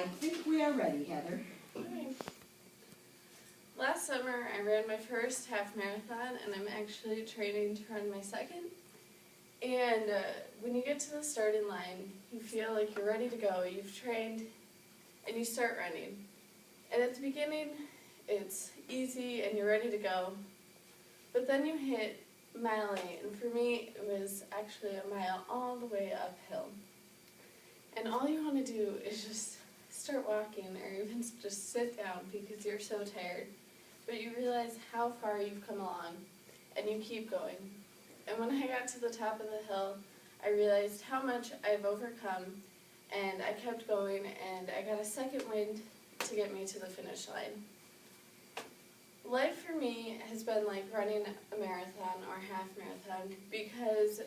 I think we are ready, Heather. Okay. Last summer, I ran my first half marathon, and I'm actually training to run my second. And when you get to the starting line, you feel like you're ready to go. You've trained, and you start running. And at the beginning, it's easy, and you're ready to go. But then you hit mile 8, and for me, it was actually a mile all the way uphill. And all you want to do is just start walking or even just sit down because you're so tired. But you realize how far you've come along, and you keep going. And when I got to the top of the hill, I realized how much I've overcome, and I kept going, and I got a second wind to get me to the finish line. Life for me has been like running a marathon or half marathon because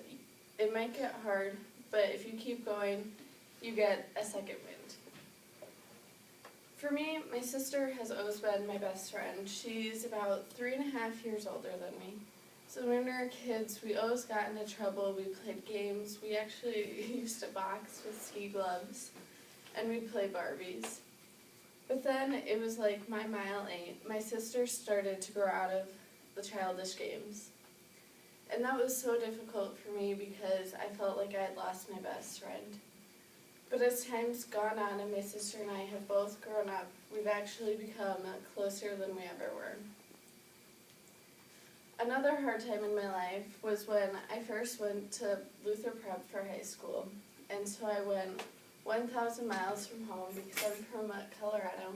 it might get hard, but if you keep going, you get a second wind. For me, my sister has always been my best friend. She's about 3.5 years older than me. So when we were kids, we always got into trouble. We played games. We actually used to box with ski gloves, and we'd play Barbies. But then it was like my mile 8. My sister started to grow out of the childish games. And that was so difficult for me because I felt like I had lost my best friend. But as time's gone on and my sister and I have both grown up, we've actually become closer than we ever were. Another hard time in my life was when I first went to Luther Prep for high school. And so I went 1,000 miles from home because I'm from Colorado.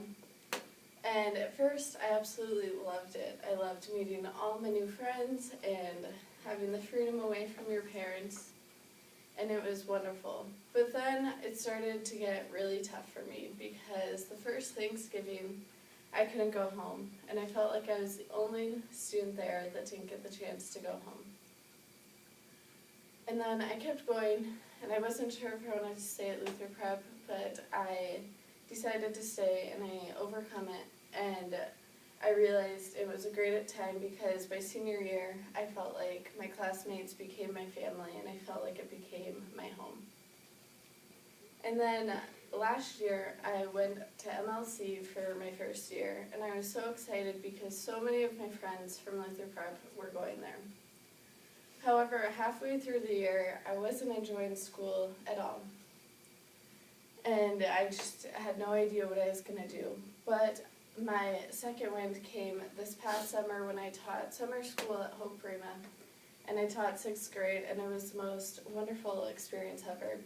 And at first I absolutely loved it. I loved meeting all my new friends and having the freedom away from your parents. And it was wonderful. But then it started to get really tough for me because the first Thanksgiving, I couldn't go home. And I felt like I was the only student there that didn't get the chance to go home. And then I kept going, and I wasn't sure if I wanted to stay at Luther Prep, but I decided to stay, and I overcome it. And I realized it was a great time because by senior year, I felt like my classmates became my family, and I felt like it became my home. And then last year, I went to MLC for my first year, and I was so excited because so many of my friends from Luther Prep were going there. However, halfway through the year, I wasn't enjoying school at all. And I just had no idea what I was going to do. But my second wind came this past summer when I taught summer school at Hope Prima. And I taught 6th grade, and it was the most wonderful experience ever.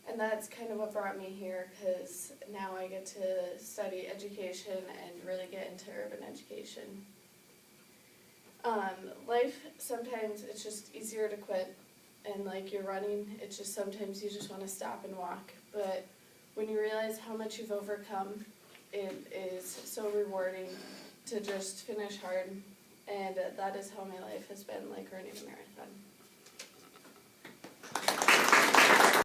And that's kind of what brought me here, because now I get to study education and really get into urban education. Life, sometimes it's just easier to quit, and like you're running, it's just sometimes you just want to stop and walk. But when you realize how much you've overcome, it is so rewarding to just finish hard, and that is how my life has been like running a marathon.